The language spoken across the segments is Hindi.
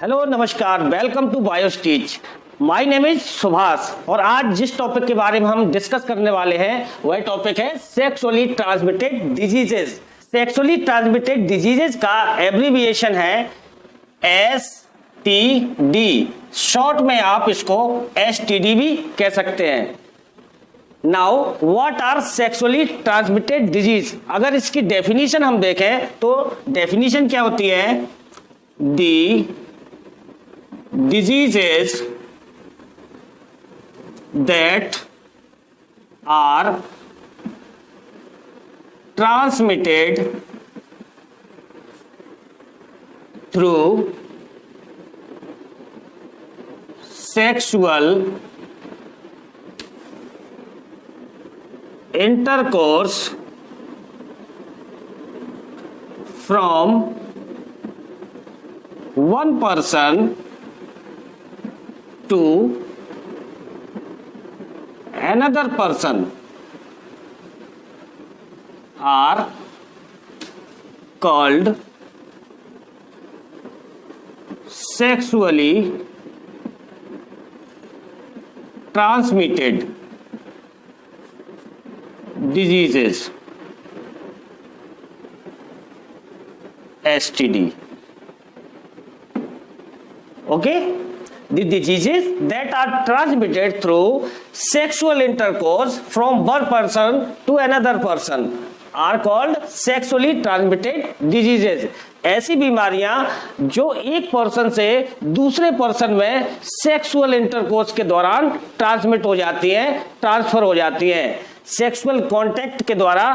हेलो नमस्कार, welcome to biostitch. My name is Subhash और आज जिस टॉपिक के बारे में हम डिस्कस करने वाले हैं वह टॉपिक है sexually transmitted diseases. Sexually transmitted diseases का एब्रीविएशन है STD। शॉर्ट में आप इसको STD भी कह सकते हैं। Now what are sexually transmitted disease? अगर इसकी डेफिनेशन हम देखें तो डेफिनेशन क्या होती है? दी diseases that are transmitted through sexual intercourse from one person to another person are called sexually transmitted diseases, STD. Okay? The diseases that are transmitted through sexual intercourse from one person to another person are called sexually transmitted diseases. ऐसी बीमारियां जो एक पर्सन से दूसरे पर्सन में सेक्सुअल इंटरकोर्स के दौरान ट्रांसमिट हो जाती हैं, ट्रांसफर हो जाती हैं। सेक्सुअल कांटेक्ट के द्वारा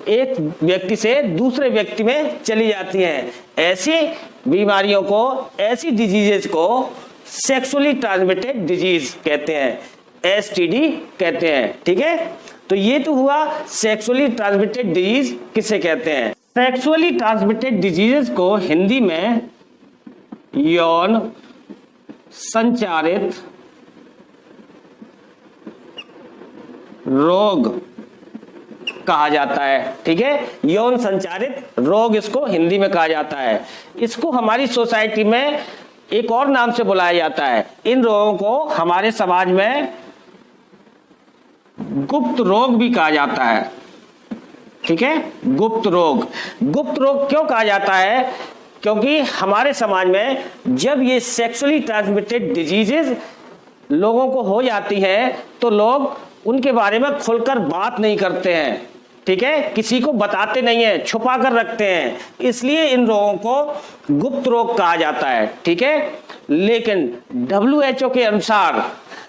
एक व्यक्ति से दूसरे व्यक्ति में चली जाती हैं। ऐसी बीमारियों को, ऐसी डिजीजेस को सेक्सुअली ट्रांसमिटेड डिजीज कहते हैं, STD कहते हैं। ठीक है, तो ये तो हुआ सेक्सुअली ट्रांसमिटेड डिजीज किसे कहते हैं। सेक्सुअली ट्रांसमिटेड डिजीजेस को हिंदी में यौन संचारित रोग कहा जाता है। ठीक है, यौन संचारित रोग इसको हिंदी में कहा जाता है। इसको हमारी सोसाइटी में एक और नाम से बुलाया जाता है। इन रोगों को हमारे समाज में गुप्त रोग भी कहा जाता है। ठीक है, गुप्त रोग। गुप्त रोग क्यों कहा जाता है? क्योंकि हमारे समाज में जब ये सेक्सुअली ट्रांसमिटेड डिजीजेस लोगों को हो जाती हैं तो लोग उनके बारे में खुलकर बात नहीं करते हैं। ठीक है, किसी को बताते नहीं है, छुपा कर रखते हैं, इसलिए इन रोगों को गुप्त रोग कहा जाता है। ठीक है, लेकिन WHO के अनुसार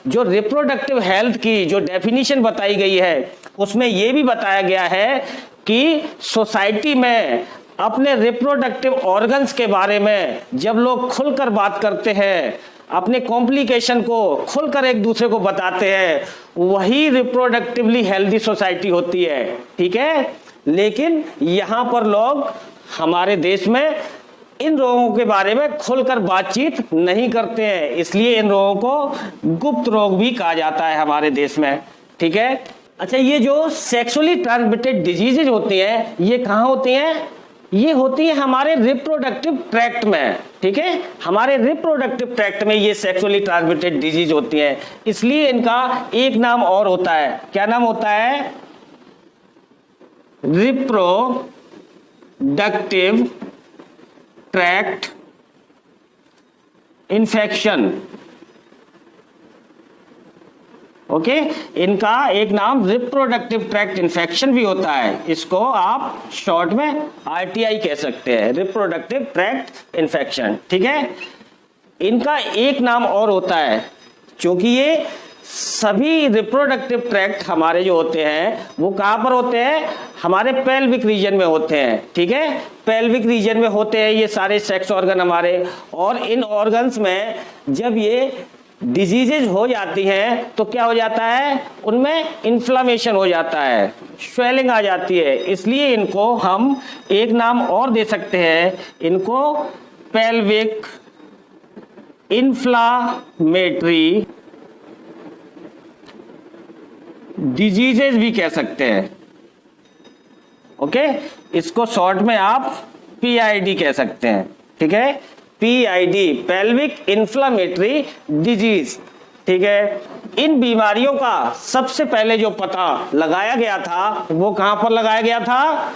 जो रिप्रोडक्टिव हेल्थ की जो डेफिनेशन बताई गई है उसमें यह भी बताया गया है कि सोसाइटी में अपने रिप्रोडक्टिव ऑर्गन्स के बारे में जब लोग खुलकर बात करते हैं, अपने कॉम्प्लिकेशन को खुलकर एक दूसरे को बताते हैं, वही रिप्रोडक्टिवली हेल्दी सोसाइटी होती है। ठीक है, लेकिन यहाँ पर लोग हमारे देश में इन रोगों के बारे में खुलकर बातचीत नहीं करते हैं, इसलिए इन रोगों को गुप्त रोग भी कहा जाता है हमारे देश में। ठीक है, अच्छा, ये जो सेक्सुअली ट्रांसमिटेड डिजीजेज होती हैं ये कहाँ होती हैं? ये होती है हमारे रिप्रोडक्टिव ट्रैक्ट में। ठीक है, हमारे रिप्रोडक्टिव ट्रैक्ट में ये सेक्सुअली ट्रांसमिटेड डिजीज होती है, इसलिए इनका एक नाम और होता है। क्या नाम होता है? Reproductive tract infection. ओके, इनका एक नाम रिप्रोडक्टिव ट्रैक्ट इन्फेक्शन भी होता है। इसको आप शॉर्ट में RTI कह सकते हैं, रिप्रोडक्टिव ट्रैक्ट इन्फेक्शन। ठीक है, इनका एक नाम और होता है, क्योंकि ये सभी रिप्रोडक्टिव ट्रैक्ट हमारे जो होते हैं वो कहाँ पर होते हैं? हमारे पेल्विक रीजन में होते हैं। ठीक है, पेल्विक रीजन में होते हैं ये सारे सेक्स ऑर्गन हमारे, और इन ऑर्गन्स में जब ये डिजीजेज हो जाती हैं तो क्या हो जाता है? उनमें इन्फ्लामेशन हो जाता है, स्वेलिंग आ जाती है, इसलिए इनको हम एक नाम और दे सकते हैं, इनको पेल्विक इन्फ्लामेटरी डिजीजेज भी कह सकते हैं। ओके, इसको शॉर्ट में आप PID कह सकते हैं। ठीक है, PID, पेल्विक इन्फ्लामेटरी डिजीज। ठीक है, इन बीमारियों का सबसे पहले जो पता लगाया गया था वो कहां पर लगाया गया था?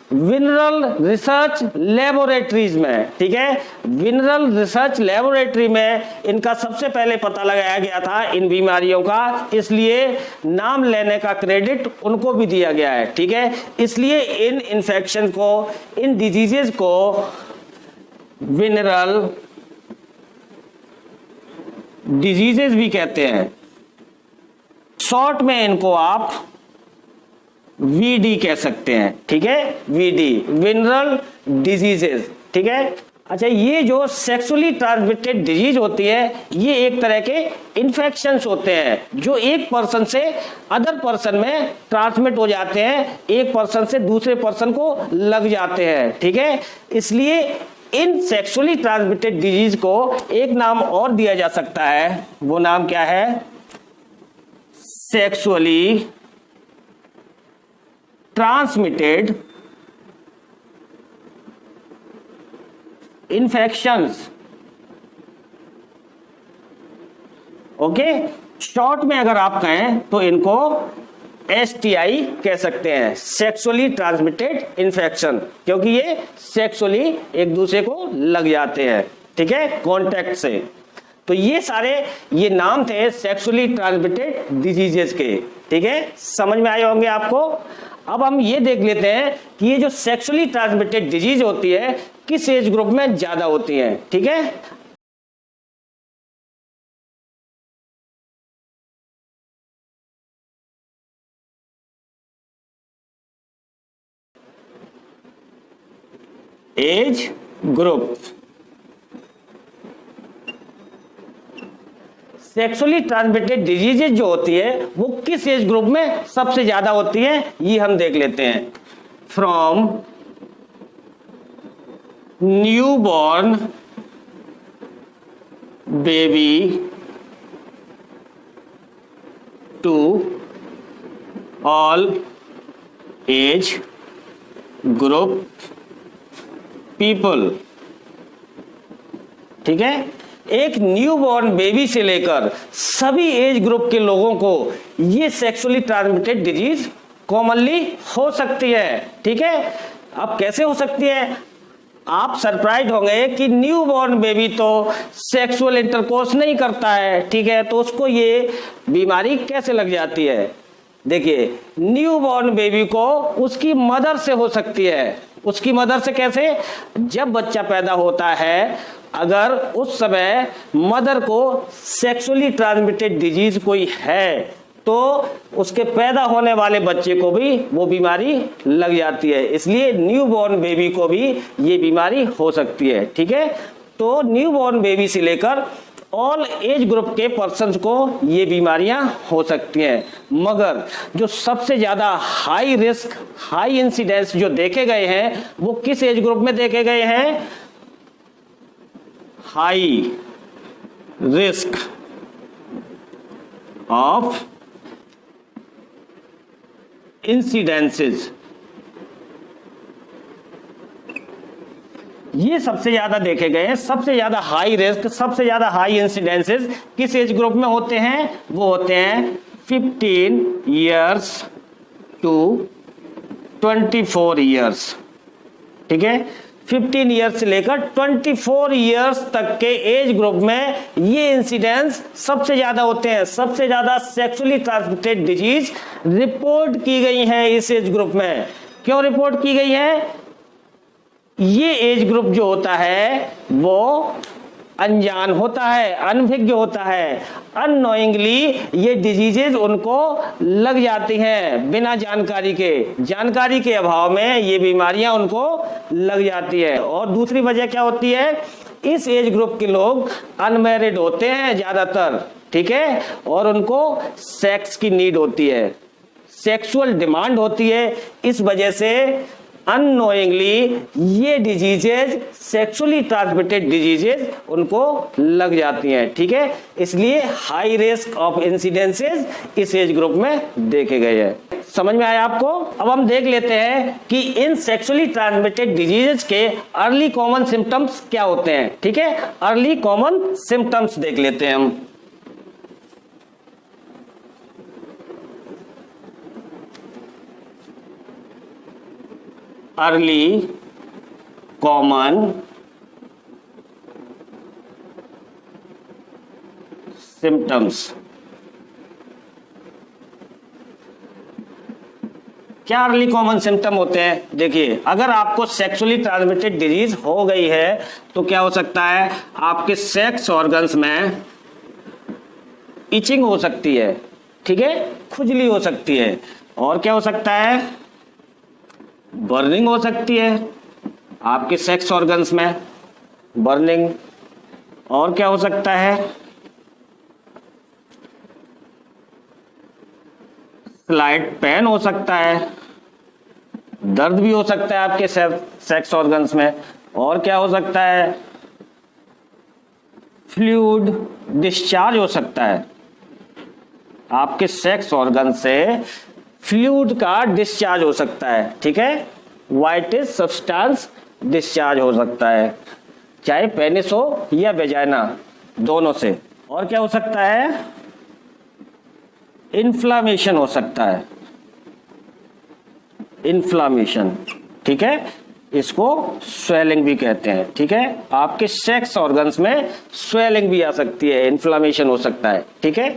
विनरल रिसर्च लेबोरेटरीज में। ठीक है, विनरल रिसर्च लेबोरेटरी में इनका सबसे पहले पता लगाया गया था इन बीमारियों का, इसलिए नाम लेने का क्रेडिट उनको भी दिया गया है। ठीक है, इसलिए इन इन्फेक्शन को, इन डिजीजेस को विनरल डिजीजेस भी कहते हैं। शॉर्ट में इनको आप VD कह सकते हैं। ठीक है, VD, विनरल डिजीजेस। ठीक है, अच्छा, ये जो सेक्सुअली ट्रांसमिटेड डिजीज होती है, ये एक तरह के इन्फेक्शंस होते हैं जो एक पर्सन से अदर पर्सन में ट्रांसमिट हो जाते हैं, एक पर्सन से दूसरे पर्सन को लग जाते हैं। ठीक है, इसलिए इन सेक्सुअली ट्रांसमिटेड डिजीज को एक नाम और दिया जा सकता है, वो नाम क्या है? Sexually transmitted infections. Okay, short में अगर आप कहें तो इनको STI कह सकते हैं, सेक्सुअली ट्रांसमिटेड इन्फेक्शन, क्योंकि ये सेक्सुअली एक दूसरे को लग जाते हैं। ठीक है, कांटेक्ट से। तो ये सारे ये नाम थे सेक्सुअली ट्रांसमिटेड डिजीजेस के। ठीक है, समझ में आए होंगे आपको। अब हम ये देख लेते हैं कि ये जो सेक्सुअली ट्रांसमिटेड डिजीज होती है किस एज ग्रुप में ज्यादा होती है। ठीक है, age group sexually transmitted diseases जो होती है वो किस एज ग्रुप में सबसे ज्यादा होती है, ये हम देख लेते हैं। From newborn baby to all age group people. ठीक है, एक न्यूबॉर्न बेबी से लेकर सभी एज ग्रुप के लोगों को ये सेक्सुअली ट्रांसमिटेड डिजीज कॉमनली हो सकती है। ठीक है, अब कैसे हो सकती है? आप सरप्राइज होंगे कि न्यूबॉर्न बेबी तो सेक्सुअल इंटरकोर्स नहीं करता है। ठीक है, तो उसको ये बीमारी कैसे लग जाती है? देखिए, न्यूबॉर्न बेबी को उसकी मदर से हो सकती है। उसकी मदर से कैसे? जब बच्चा पैदा होता है, अगर उस समय मदर को सेक्सुअली ट्रांसमिटेड डिजीज कोई है तो उसके पैदा होने वाले बच्चे को भी वो बीमारी लग जाती है। इसलिए न्यूबॉर्न बेबी को भी ये बीमारी हो सकती है। ठीक है, तो न्यूबॉर्न बेबी से लेकर ऑल एज ग्रुप के पर्सन्स को ये बीमारियां हो सकती हैं। मगर जो सबसे ज्यादा हाई रिस्क, हाई इंसिडेंस जो देखे गए हैं वो किस एज ग्रुप में देखे गए हैं? हाई रिस्क ऑफ इंसिडेंसेस, ये सबसे ज्यादा देखे गए हैं। सबसे ज्यादा हाई रिस्क, सबसे ज्यादा हाई इंसिडेंसेस किस एज ग्रुप में होते हैं? वो होते हैं 15 इयर्स टू 24 इयर्स। ठीक है, 15 इयर्स से लेकर 24 इयर्स तक के एज ग्रुप में ये इंसिडेंस सबसे ज्यादा होते हैं। सबसे ज्यादा सेक्सुअली ट्रांसमिटेड डिजीज रिपोर्ट की गई है इस एज ग्रुप में। क्यों रिपोर्ट की गई है? ये एज ग्रुप जो होता है वो अनजान होता है, अनभिज्ञ होता है। अननोइंगली ये डिजीजेज उनको लग जाती हैं, बिना जानकारी के। जानकारी के अभाव में ये बीमारियां उनको लग जाती है। और दूसरी वजह क्या होती है? इस एज ग्रुप के लोग अनमैरिड होते हैं ज्यादातर। ठीक है, और उनको सेक्स की नीड होती है, सेक्सुअल डिमांड होती है। इस वजह से अननोइंगली ये डिजीजेज, सेक्सुअली ट्रांसमिटेड डिजीजेज उनको लग जाती हैं। ठीक है, इसलिए हाई रिस्क ऑफ इंसिडेंसेस इस एज ग्रुप में देखे गए हैं। समझ में आया आपको? अब हम देख लेते हैं कि इन सेक्सुअली ट्रांसमिटेड डिजीजेस के अर्ली कॉमन सिम्टम्स क्या होते हैं। ठीक है, अर्ली कॉमन सिम्टम्स देख लेते हैं हम। Early common symptoms. क्या अर्ली कॉमन सिम्टम होते हैं? देखिए, अगर आपको सेक्सुअली ट्रांसमिटेड डिजीज हो गई है तो क्या हो सकता है, आपके सेक्स ऑर्गन्स में इचिंग हो सकती है, ठीक है, खुजली हो सकती है, और क्या हो सकता है, बर्निंग हो सकती है आपके सेक्स ऑर्गन्स में, बर्निंग, और क्या हो सकता है, स्लाइट पेन हो सकता है, दर्द भी हो सकता है आपके सेक्स ऑर्गन्स में, और क्या हो सकता है, फ्लूइड डिस्चार्ज हो सकता है, आपके सेक्स ऑर्गन से फ्लूइड का डिस्चार्ज हो सकता है, ठीक है, वाइटिश सब्सटेंस डिस्चार्ज हो सकता है, चाहे पेनिस हो या वेजाइना, दोनों से। और क्या हो सकता है, इन्फ्लामेशन हो सकता है, इन्फ्लामेशन, ठीक है, इसको स्वेलिंग भी कहते हैं, ठीक है, आपके सेक्स ऑर्गन्स में स्वेलिंग भी आ सकती है, इन्फ्लामेशन हो सकता है, ठीक है।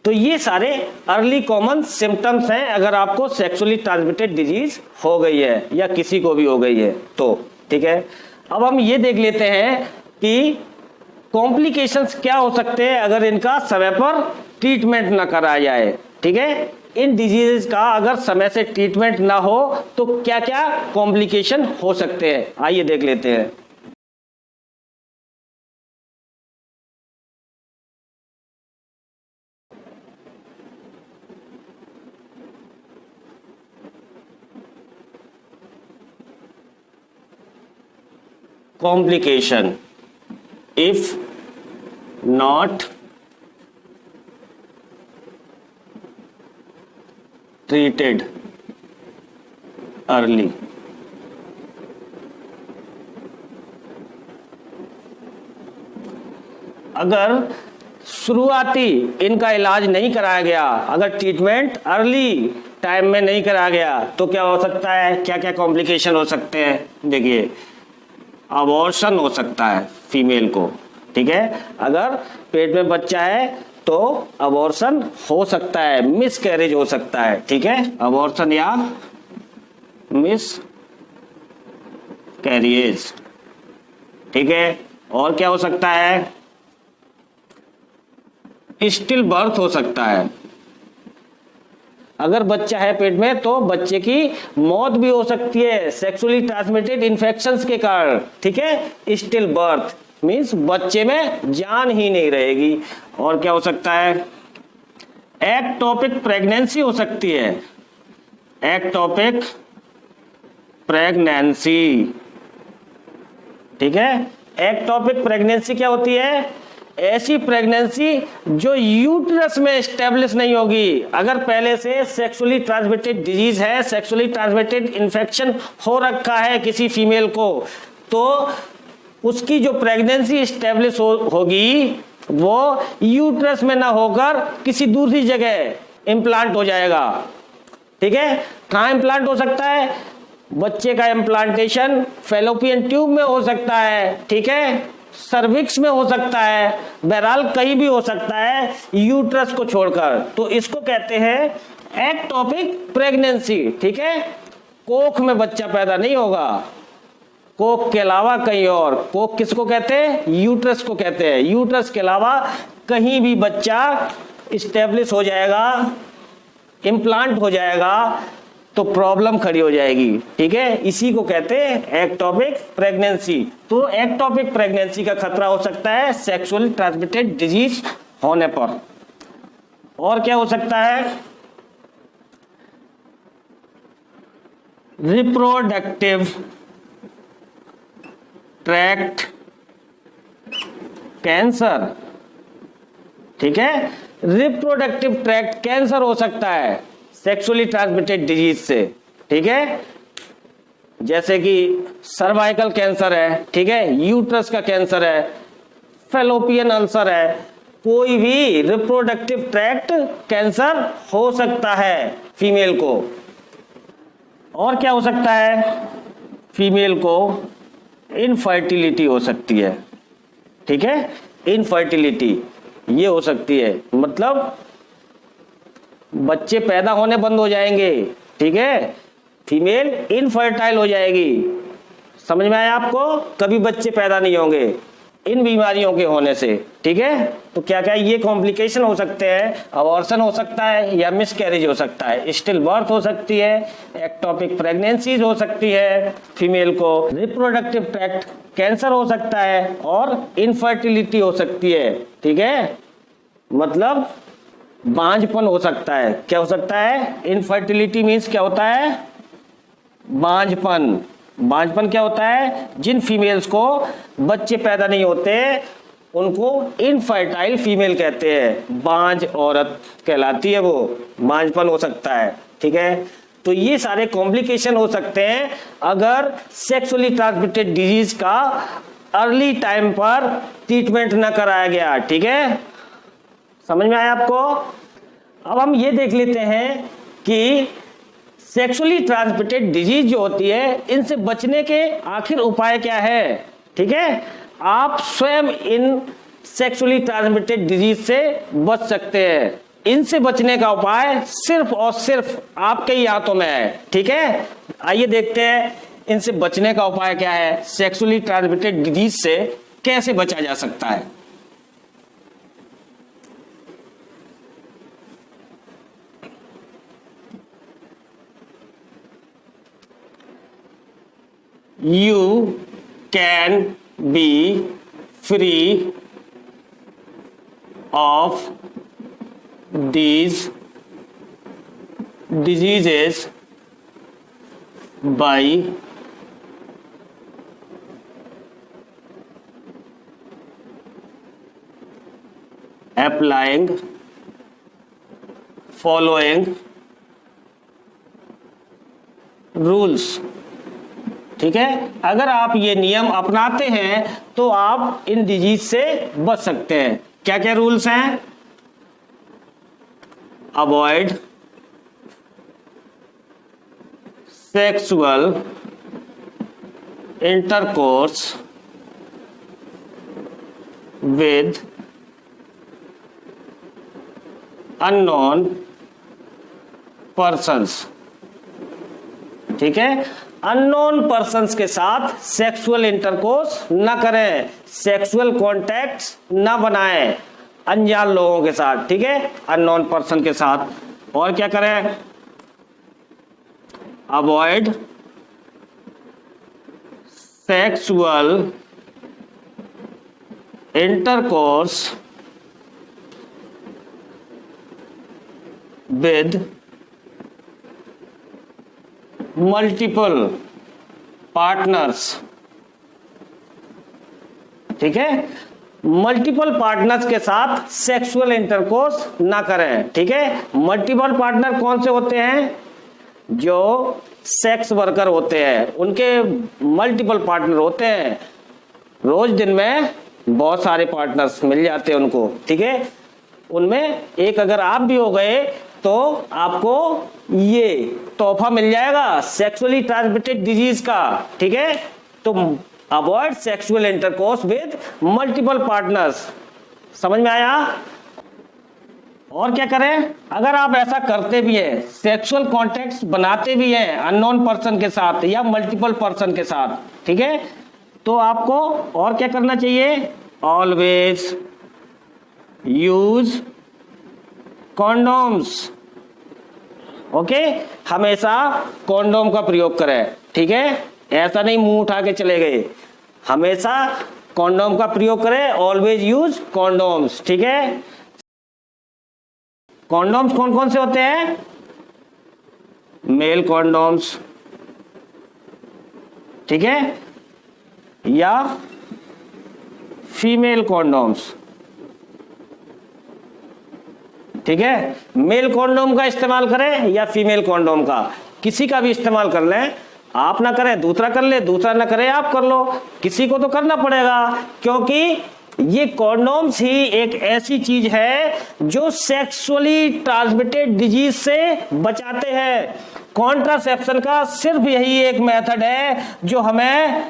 तो ये सारे अर्ली कॉमन सिम्टम्स हैं अगर आपको सेक्सुअली ट्रांसमिटेड डिजीज हो गई है या किसी को भी हो गई है तो, ठीक है। अब हम ये देख लेते हैं कि कॉम्प्लिकेशंस क्या हो सकते हैं अगर इनका समय पर ट्रीटमेंट ना कराया जाए, ठीक है। इन डिजीजेस का अगर समय से ट्रीटमेंट ना हो तो क्या क्या कॉम्प्लिकेशन हो सकते हैं, आइए देख लेते हैं। Complication if not treated early। अगर शुरुआती इनका इलाज नहीं कराया गया, अगर ट्रीटमेंट अर्ली टाइम में नहीं कराया गया तो क्या हो सकता है, क्या क्या कॉम्प्लिकेशन हो सकते हैं। देखिए, अबॉर्शन हो सकता है फीमेल को, ठीक है, अगर पेट में बच्चा है तो अबॉर्शन हो सकता है, मिस कैरेज हो सकता है, ठीक है, अबॉर्शन या मिस कैरियज, ठीक है। और क्या हो सकता है, स्टिल बर्थ हो सकता है, अगर बच्चा है पेट में तो बच्चे की मौत भी हो सकती है सेक्सुअली ट्रांसमिटेड इन्फेक्शंस के कारण, ठीक है, स्टिल बर्थ मींस बच्चे में जान ही नहीं रहेगी। और क्या हो सकता है, एक्टोपिक प्रेगनेंसी हो सकती है, एक्टोपिक प्रेगनेंसी, ठीक है। एक्टोपिक प्रेगनेंसी क्या होती है, ऐसी प्रेगनेंसी जो यूट्रस में एस्टेब्लिश नहीं होगी, अगर पहले से सेक्सुअली ट्रांसमिटेड डिजीज है, सेक्सुअली ट्रांसमिटेड इन्फेक्शन हो रखा है किसी फीमेल को, तो उसकी जो प्रेगनेंसी एस्टेब्लिश होगी वो यूट्रस में ना होकर किसी दूसरी जगह इम्प्लांट हो जाएगा, ठीक है। कहाँ इम्प्लांट हो सकता है, बच्चे का इम्प्लांटेशन फैलोपियन ट्यूब में हो सकता है, ठीक है, सर्विक्स में हो सकता है, बहरहाल कहीं भी हो सकता है यूट्रस को छोड़कर, तो इसको कहते हैं एक्टोपिक प्रेगनेंसी, ठीक है। कोख में बच्चा पैदा नहीं होगा, कोख के अलावा कहीं और, कोख किसको कहते हैं, यूट्रस को कहते हैं, यूट्रस के अलावा कहीं भी बच्चा इस्टेब्लिश हो जाएगा, इम्प्लांट हो जाएगा तो प्रॉब्लम खड़ी हो जाएगी, ठीक है, इसी को कहते हैं एक्टोपिक प्रेगनेंसी। तो एक्टोपिक प्रेगनेंसी का खतरा हो सकता है सेक्सुअली ट्रांसमिटेड डिजीज होने पर। और क्या हो सकता है, रिप्रोडक्टिव ट्रैक्ट कैंसर, ठीक है, रिप्रोडक्टिव ट्रैक्ट कैंसर हो सकता है सेक्सुअली ट्रांसमिटेड डिजीज से, ठीक है, जैसे कि सर्वाइकल कैंसर है, ठीक है, यूट्रस का कैंसर है, फेलोपियन अल्सर है, कोई भी रिप्रोडक्टिव ट्रैक्ट कैंसर हो सकता है फीमेल को। और क्या हो सकता है, फीमेल को इनफर्टिलिटी हो सकती है, ठीक है, इनफर्टिलिटी ये हो सकती है, मतलब बच्चे पैदा होने बंद हो जाएंगे, ठीक है, फीमेल इनफर्टाइल हो जाएगी। समझ में आया आपको, कभी बच्चे पैदा नहीं होंगे इन बीमारियों के होने से, ठीक है। तो क्या क्या ये कॉम्प्लिकेशन हो सकते हैं, अबॉर्शन हो सकता है या मिसकैरेज हो सकता है, स्टिल बर्थ हो सकती है, एक्टोपिक प्रेगनेंसीज हो सकती है फीमेल को, रिप्रोडक्टिव ट्रैक्ट कैंसर हो सकता है और इनफर्टिलिटी हो सकती है, ठीक है, मतलब बांझपन हो सकता है। क्या हो सकता है, इनफर्टिलिटी मीन्स क्या होता है, बांझपन। बांझपन क्या होता है, जिन फीमेल्स को बच्चे पैदा नहीं होते उनको इनफर्टाइल फीमेल कहते हैं, बांझ औरत कहलाती है वो, बांझपन हो सकता है, ठीक है। तो ये सारे कॉम्प्लिकेशन हो सकते हैं अगर सेक्सुअली ट्रांसमिटेड डिजीज का अर्ली टाइम पर ट्रीटमेंट न कराया गया, ठीक है, समझ में आया आपको। अब हम ये देख लेते हैं कि सेक्सुअली ट्रांसमिटेड डिजीज जो होती है इनसे बचने के आखिर उपाय क्या है, ठीक है। आप स्वयं इन सेक्सुअली ट्रांसमिटेड डिजीज से बच सकते हैं। इनसे बचने का उपाय सिर्फ और सिर्फ आपके ही हाथों में है, ठीक है। आइए देखते हैं इनसे बचने का उपाय क्या है, सेक्सुअली ट्रांसमिटेड डिजीज से कैसे बचा जा सकता है। You can be free of these diseases by applying following rules, ठीक है। अगर आप ये नियम अपनाते हैं तो आप इन डिजीज से बच सकते हैं। क्या क्या रूल्स हैं, avoid sexual intercourse with unknown persons, ठीक है। अननोन पर्सन्स के साथ सेक्सुअल इंटरकोर्स न करें, सेक्सुअल कॉन्टैक्ट्स न बनाएं अनजान लोगों के साथ, ठीक है, अननोन पर्सन के साथ। और क्या करें, avoid sexual intercourse with multiple partners, ठीक है। मल्टीपल पार्टनर्स के साथ सेक्सुअल इंटरकोर्स ना करें, ठीक है। मल्टीपल पार्टनर कौन से होते हैं, जो सेक्स वर्कर होते हैं उनके मल्टीपल पार्टनर होते हैं, रोज दिन में बहुत सारे पार्टनर्स मिल जाते हैं उनको, ठीक है। उनमें एक अगर आप भी हो गए तो आपको ये तोहफा मिल जाएगा सेक्सुअली ट्रांसमिटेड डिजीज का, ठीक है। तो avoid sexual intercourse with multiple partners, समझ में आया। और क्या करें, अगर आप ऐसा करते भी हैं, सेक्सुअल कॉन्टैक्ट्स बनाते भी हैं अननोन पर्सन के साथ या मल्टीपल पर्सन के साथ, ठीक है, तो आपको और क्या करना चाहिए, ऑलवेज यूज कॉन्डोम्स, ओके, हमेशा कॉन्डोम का प्रयोग करें, ठीक है। ऐसा नहीं मुंह उठा के चले गए, हमेशा कॉन्डोम का प्रयोग करें, ऑलवेज यूज कॉन्डोम्स, ठीक है। कॉन्डोम्स कौन कौन से होते हैं, मेल कॉन्डोम्स, ठीक है, या फीमेल कॉन्डोम्स, ठीक है, मेल कॉन्डोम का इस्तेमाल करें या फीमेल कॉन्डोम का, किसी का भी इस्तेमाल कर लें, आप ना करें दूसरा कर ले, दूसरा ना करे आप कर लो, किसी को तो करना पड़ेगा, क्योंकि ये कॉन्डोम्स ही एक ऐसी चीज है जो सेक्सुअली ट्रांसमिटेड डिजीज से बचाते हैं। कॉन्ट्रासेप्शन का सिर्फ यही एक मेथड है जो हमें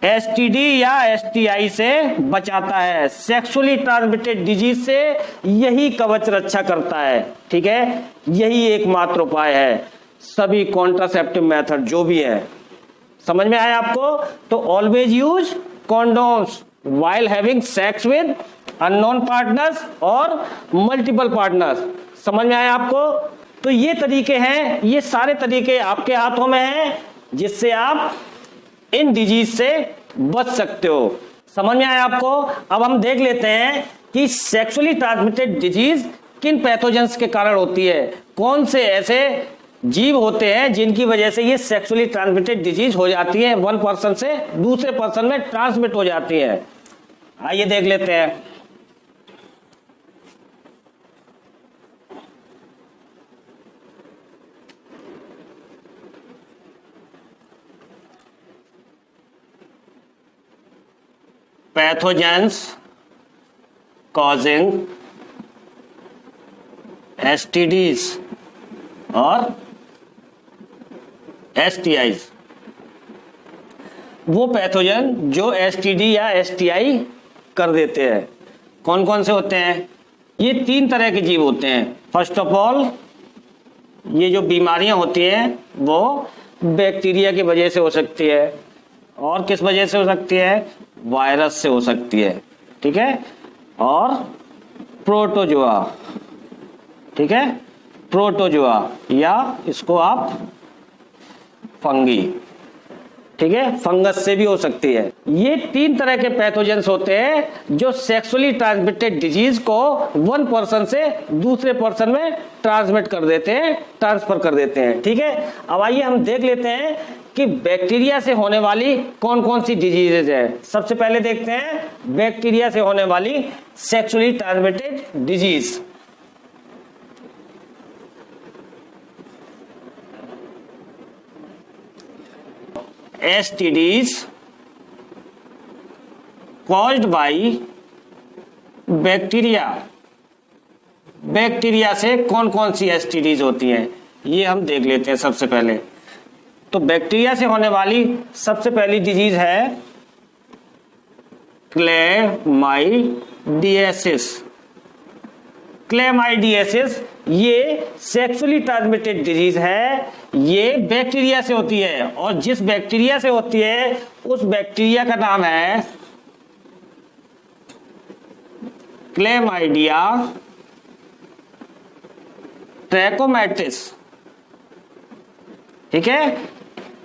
एसटीडी या एसटीआई से बचाता है, सेक्सुअली ट्रांसमिटेड डिजीज से यही कवच रक्षा करता है। ठीक है, यही एकमात्र उपाय है। सभी कॉन्ट्रासेप्टिव मेथड जो भी है, समझ में आया आपको? तो always use condoms while having sex with unknown partners और multiple partners। समझ में आया आपको? तो ये तरीके हैं, ये सारे तरीके आपके हाथों में हैं जिससे आप इन डिजीज से बच सकते हो। समझ में आया आपको? अब हम देख लेते हैं कि सेक्सुअली ट्रांसमिटेड डिजीज किन पैथोजेंस के कारण होती है, कौन से ऐसे जीव होते हैं जिनकी वजह से ये सेक्सुअली ट्रांसमिटेड डिजीज हो जाती है, वन पर्सन से दूसरे पर्सन में ट्रांसमिट हो जाती है। आइए देख लेते हैं। पैथोजेंस कॉजिंग एसटीडीज और एसटीआईज, वो पैथोजन जो एसटीडी या एसटीआई कर देते हैं। कौन कौन से होते हैं? ये 3 तरह के जीव होते हैं। फर्स्ट ऑफ ऑल, ये जो बीमारियां होती हैं वो बैक्टीरिया की वजह से हो सकती है, और किस वजह से हो सकती है? वायरस से हो सकती है। ठीक है, और प्रोटोजोआ, ठीक है, प्रोटोजोआ, या इसको आप फंगी, ठीक है, फंगस से भी हो सकती है। ये 3 तरह के पैथोजेंस होते हैं जो सेक्सुअली ट्रांसमिटेड डिजीज को वन पर्सन से दूसरे पर्सन में ट्रांसमिट कर देते हैं, ट्रांसफर कर देते हैं। ठीक है, अब आइए हम देख लेते हैं कि बैक्टीरिया से होने वाली कौन कौन सी डिजीजेज है। सबसे पहले देखते हैं बैक्टीरिया से होने वाली sexually transmitted disease. STDs caused by bacteria. Bacteria से कौन कौन सी STDs होती हैं ये हम देख लेते हैं। सबसे पहले तो बैक्टीरिया से होने वाली सबसे पहली डिजीज है क्लेमाइडियासिस। क्लेमाइडियासिस ये सेक्सुअली ट्रांसमिटेड डिजीज है, ये बैक्टीरिया से होती है, और जिस बैक्टीरिया से होती है उस बैक्टीरिया का नाम है क्लेमाइडिया ट्रैकोमैटिस। ठीक है,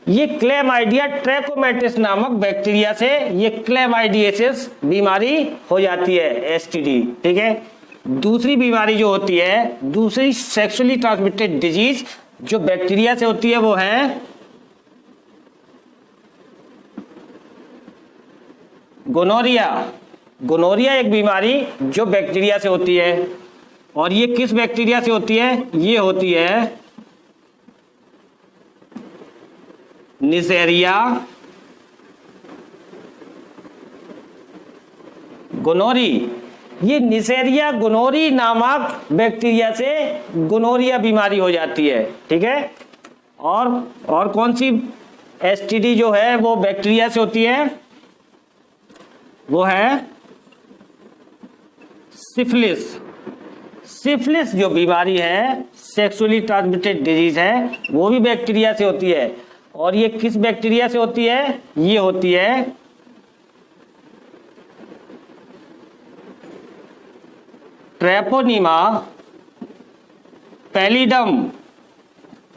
ये क्लेमाइडिया ट्रैकोमैटिस नामक बैक्टीरिया से ये क्लेमाइडियासिस बीमारी हो जाती है, एसटीडी। ठीक है, दूसरी बीमारी जो होती है, दूसरी सेक्सुअली ट्रांसमिटेड डिजीज जो बैक्टीरिया से होती है वो है गोनोरिया। गोनोरिया एक बीमारी जो बैक्टीरिया से होती है, और ये किस बैक्टीरिया से होती है? ये होती है निसेरिया गोनोरी। ये निसेरिया गोनोरी नामक बैक्टीरिया से गोनोरिया बीमारी हो जाती है। ठीक है, और कौन सी एसटीडी जो है वो बैक्टीरिया से होती है? वो है सिफिलिस। सिफिलिस जो बीमारी है, सेक्सुअली ट्रांसमिटेड डिजीज है, वो भी बैक्टीरिया से होती है, और ये किस बैक्टीरिया से होती है? ये होती है ट्रैपोनिमा पैलिडम।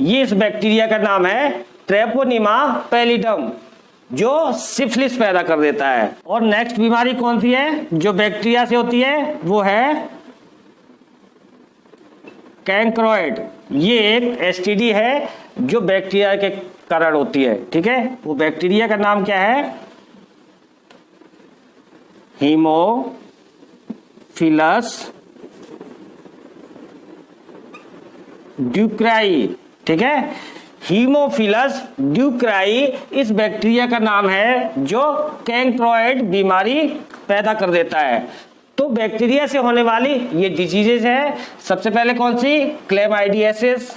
ये इस बैक्टीरिया का नाम है ट्रैपोनिमा पैलिडम, जो सिफिलिस पैदा कर देता है। और नेक्स्ट बीमारी कौन सी है जो बैक्टीरिया से होती है? वो है कैंक्रोइड। ये एक एसटीडी है जो बैक्टीरिया के कारण होती है। ठीक है, वो बैक्टीरिया का नाम क्या है? हीमोफिलस ड्यूक्राई, ठीक है, हीमोफिलस ड्यूक्राई इस बैक्टीरिया का नाम है जो कैंक्रोइड बीमारी पैदा कर देता है। तो बैक्टीरिया से होने वाली ये डिजीजेस है। सबसे पहले कौन सी? क्लेमाइडियासिस,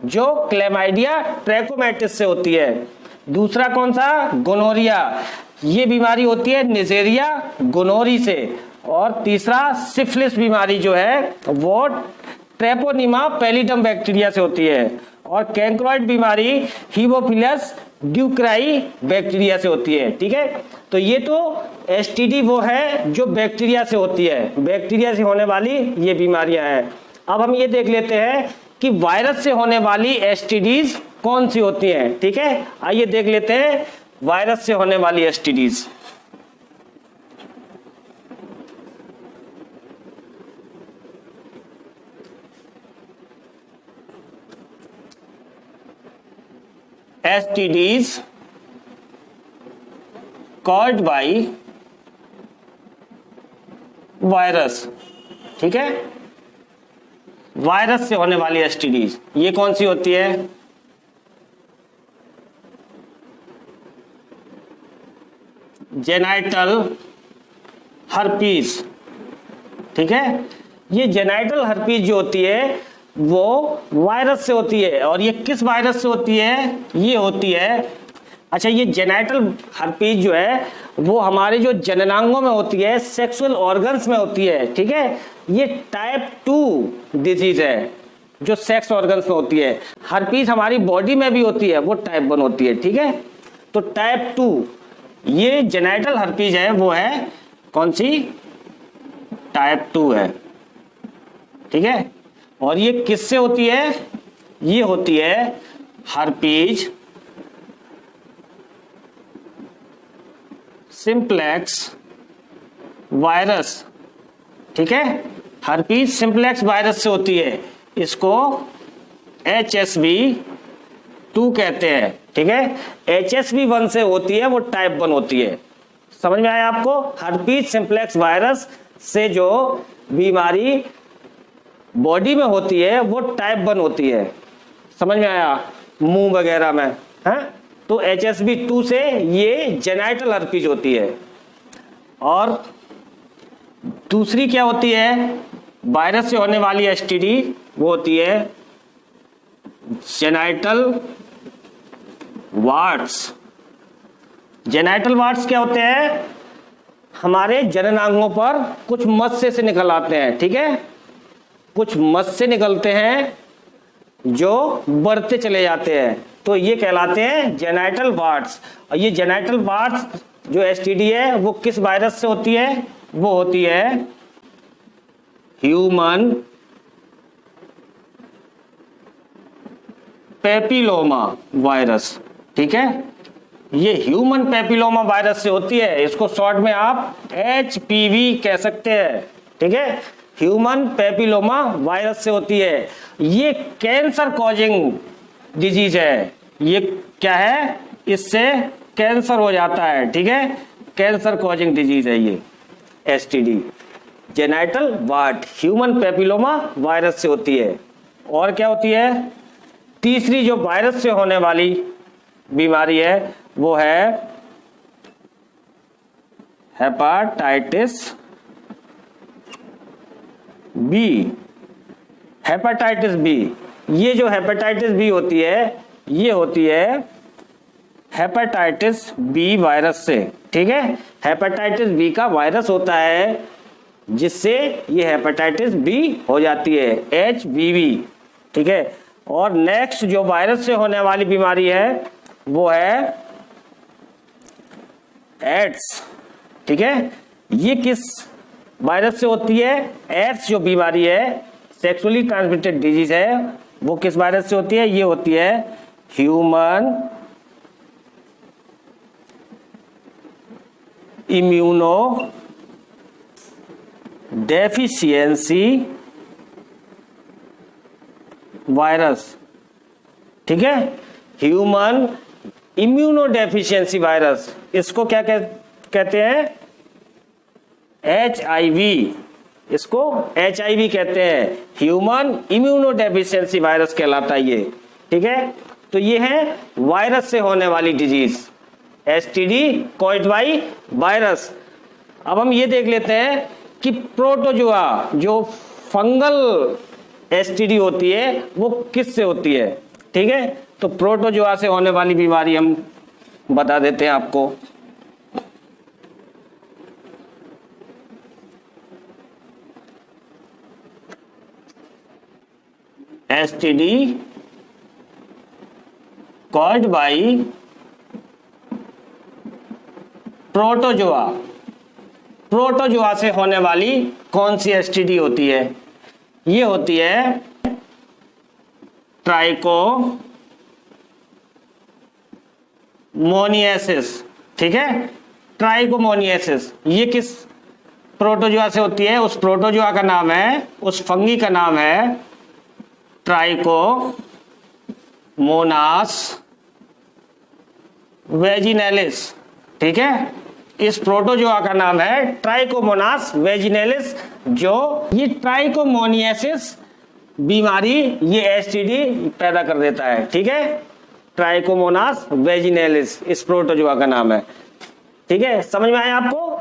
जो क्लेमाइडिया ट्रैकोमैटिस से होती है। दूसरा कौन सा? गोनोरिया, ये बीमारी होती है निजेरिया गोनोरी से। और तीसरा सिफिलिस बीमारी जो है वो ट्रेपोनिमा पैलिडम बैक्टीरिया से होती है। और कैंक्रोइड बीमारी हीमोफिलस ड्यूक्राई बैक्टीरिया से होती है, ठीक है। तो ये तो एसटीडी वो है जो बैक्टीरिया से होती है, बैक्टीरिया से होने वाली ये बीमारियां हैं। अब हम ये देख लेते हैं कि वायरस से होने वाली एसटीडीज कौन सी होती हैं, ठीक है। आइए देख लेते हैं वायरस से होने वाली STDs. STDs caused by virus, ठीक है। वायरस से होने वाली STDs ये कौन सी होती है? जेनाइटल हर्पीज, ठीक है। ये जेनाइटल हर्पीज जो होती है वो वायरस से होती है। और ये किस वायरस से होती है? ये होती है, अच्छा, ये जेनाइटल हर्पीज जो है वो हमारे जो जननांगों में होती है, सेक्सुअल ऑर्गन्स में होती है, ठीक है। ये टाइप 2 डिजीज है जो सेक्स ऑर्गन्स में होती है। हर्पीज हमारी बॉडी में भी होती है, वो टाइप 1 होती है, ठीक है। तो टाइप 2 ये जेनाइटल हर्पीज है, वो है कौन सी? टाइप 2 है, ठीक है। और ये किससे होती है? ये होती है हर्पीज सिंप्लेक्स वायरस, ठीक है। हर्पीज सिंप्लेक्स वायरस से होती है। इसको HSV-2 कहते हैं, ठीक है। HSV-1 से होती है, वो टाइप 1 होती है। समझ में आया आपको? हर्पीज सिंप्लेक्स वायरस से जो बीमारी बॉडी में होती है वो टाइप 1 होती है। समझ में आया? मुंह वगैरह में है। तो HSV-2 से ये जेनाइटल हर्पीज होती है। और दूसरी क्या होती है वायरस से होने वाली एसटीडी? वो होती है जेनाइटल वार्ट्स। जेनाइटल वार्ट्स क्या होते हैं? हमारे जननांगों पर कुछ मत्स्य से निकल आते हैं, ठीक है। कुछ मत्स्य निकलते हैं जो बढ़ते चले जाते हैं, तो ये कहलाते हैं जेनाइटल वार्ट्स। और ये जेनाइटल वार्ट्स जो एसटीडी है वो किस वायरस से होती है? वो होती है ह्यूमन पेपिलोमा वायरस, ठीक है। ये ह्यूमन पेपिलोमा वायरस से होती है। इसको शॉर्ट में आप HPV कह सकते हैं, ठीक है। ह्यूमन पेपिलोमा वायरस से होती है। ये कैंसर कॉजिंग डिजीज है। ये क्या है? इससे कैंसर हो जाता है, ठीक है। कैंसर कॉजिंग डिजीज है ये STD. Genital ward human papilloma virus से होती है। और क्या होती है? तीसरी जो वायरस से होने वाली बीमारी है वो है हेपाटाइटिस बी। हेपाटाइटिस बी, ये जो हेपाटाइटिस बी होती है ये होती है हेपाटाइटिस बी वायरस से, ठीक है। हेपाटाइटिस बी का वायरस होता है जिससे ये हेपाटाइटिस बी हो जाती है, HBV, ठीक है। और नेक्स्ट जो वायरस से होने वाली बीमारी है वो है एड्स, ठीक है। ये किस वायरस से होती है? एड्स जो बीमारी है, सेक्सुअली ट्रांसमिटेड डिजीज है, वो किस वायरस से होती है? ये होती है ह्यूमन इम्यूनो डेफिशिएंसी वायरस, ठीक है। ह्यूमन इम्यूनो डेफिशिएंसी वायरस, इसको क्या कहते हैं? HIV इसको HIV कहते हैं, ह्यूमन इम्यूनोडेफिशिएंसी वायरस कहलाता है ये, ठीक है। तो ये है वायरस से होने वाली disease, STD caused by virus. अब हम ये देख लेते हैं कि प्रोटोजुआ जो फंगल STD होती है वो किस से होती है, ठीक है। तो प्रोटोजुआ से होने वाली बीमारी हम बता देते हैं आपको। STD caused by protozoa. Protozoa से होने वाली कौन सी STD होती है? ये होती है ट्राइकोमोनियासिस, ठीक है। ट्राइकोमोनियासिस ये किस प्रोटोजुआ से होती है? उस प्रोटोजुआ का नाम है, उस फंगी का नाम है ट्राइकोमोनास वेजिनेलिस, ठीक है। इस प्रोटोजुआ का नाम है ट्राइकोमोनास वेजिनेलिस, जो ये ट्राइकोमोनियासिस बीमारी ये STD पैदा कर देता है, ठीक है। ट्राइकोमोनास वेजिनेलिस इस प्रोटोजुआ का नाम है, ठीक है। समझ में आया आपको?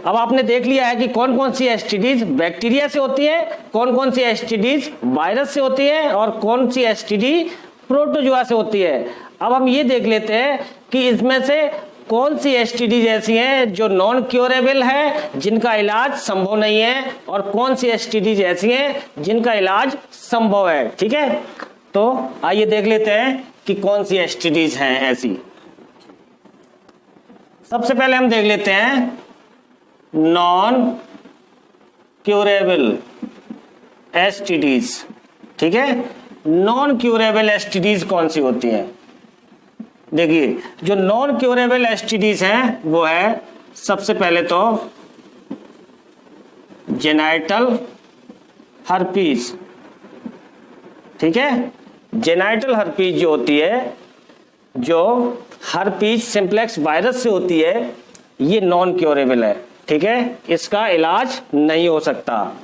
अब आपने देख लिया है कि कौन कौन सी STDs बैक्टीरिया से होती है, कौन कौन सी STDs वायरस से होती है और कौन सी STD प्रोटोजुआ से होती है। अब हम ये देख लेते हैं कि इसमें से कौन सी STDs ऐसी हैं जो नॉन क्योरेबल है, जिनका इलाज संभव नहीं है, और कौन सी STDs ऐसी हैं जिनका इलाज संभव है, ठीक है। तो आइए देख लेते हैं कि कौन सी STDs हैं ऐसी। सबसे पहले हम देख लेते हैं नॉन क्यूरेबल STDs, ठीक है। नॉन क्यूरेबल STDs कौन सी होती हैं? देखिए, जो नॉन क्यूरेबल STDs हैं वो है सबसे पहले तो जेनाइटल हर्पीज, ठीक है। जेनाइटल हर्पीज जो होती है, जो हर्पीज सिंप्लेक्स वायरस से होती है, ये नॉन क्योरेबल है, ठीक है। इसका इलाज नहीं हो सकता।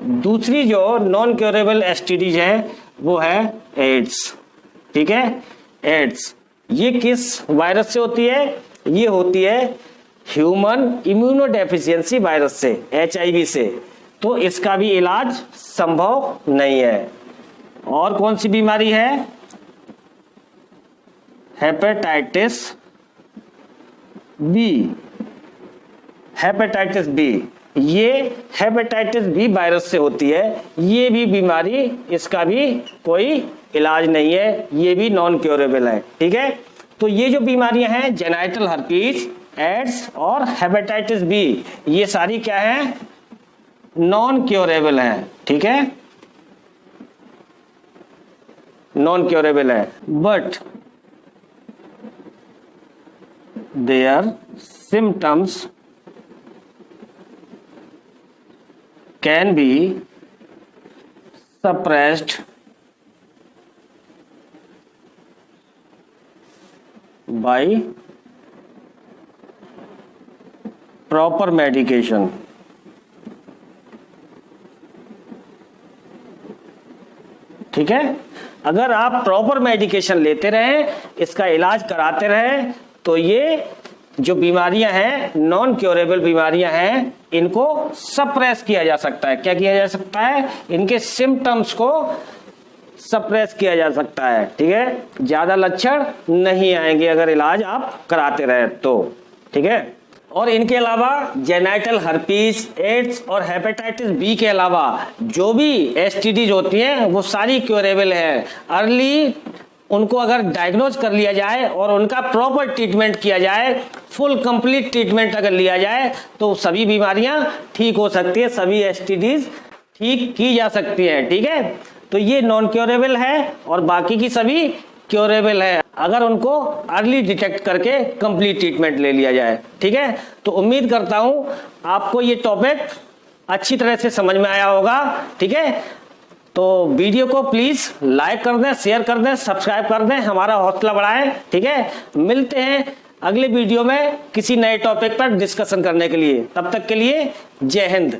दूसरी जो नॉन क्योरेबल STDs है वो है एड्स, ठीक है। एड्स ये किस वायरस से होती है? ये होती है ह्यूमन इम्यूनोडेफिशिएंसी वायरस से, HIV से। तो इसका भी इलाज संभव नहीं है। और कौन सी बीमारी है? Hepatitis B. हेपेटाइटिस बी ये हेपेटाइटिस बी वायरस से होती है। ये भी बीमारी, इसका भी कोई इलाज नहीं है, ये भी नॉन क्योरेबल है, ठीक है। तो ये जो बीमारियां हैं जेनाइटल हर्पीज, एड्स और हेपेटाइटिस बी, ये सारी क्या है? नॉन क्योरेबल है, ठीक है, नॉन क्योरेबल है। But there symptoms can be suppressed by proper medication, ठीक है। अगर आप प्रॉपर मेडिकेशन लेते रहे, इसका इलाज कराते रहे, तो ये जो बीमारियां हैं, नॉन क्योरेबल बीमारियां हैं, इनको सप्रेस किया जा सकता है। क्या किया जा सकता है? इनके सिम्टम्स को सप्रेस किया जा सकता है, ठीक है। ज्यादा लक्षण नहीं आएंगे अगर इलाज आप कराते रहे तो, ठीक है। और इनके अलावा जेनाइटल हर्पीज, एड्स और हेपेटाइटिस बी के अलावा जो भी STDs होती हैं वो सारी क्योरेबल है। अर्ली उनको अगर डायग्नोज कर लिया जाए और उनका प्रॉपर ट्रीटमेंट किया जाए, फुल कंप्लीट ट्रीटमेंट अगर लिया जाए, तो सभी बीमारियां ठीक हो सकती है, सभी STDs ठीक की जा सकती है, ठीक है। तो ये नॉन क्योरेबल है और बाकी की सभी क्योरेबल है, अगर उनको अर्ली डिटेक्ट करके कंप्लीट ट्रीटमेंट ले लिया जाए, ठीक है। तो उम्मीद करता हूं आपको ये टॉपिक अच्छी तरह से समझ में आया होगा, ठीक है। तो वीडियो को प्लीज लाइक कर दें, शेयर कर दें, सब्सक्राइब कर दें, हमारा हौसला बढ़ाएं, ठीक है। मिलते हैं अगले वीडियो में किसी नए टॉपिक पर डिस्कशन करने के लिए। तब तक के लिए जय हिंद।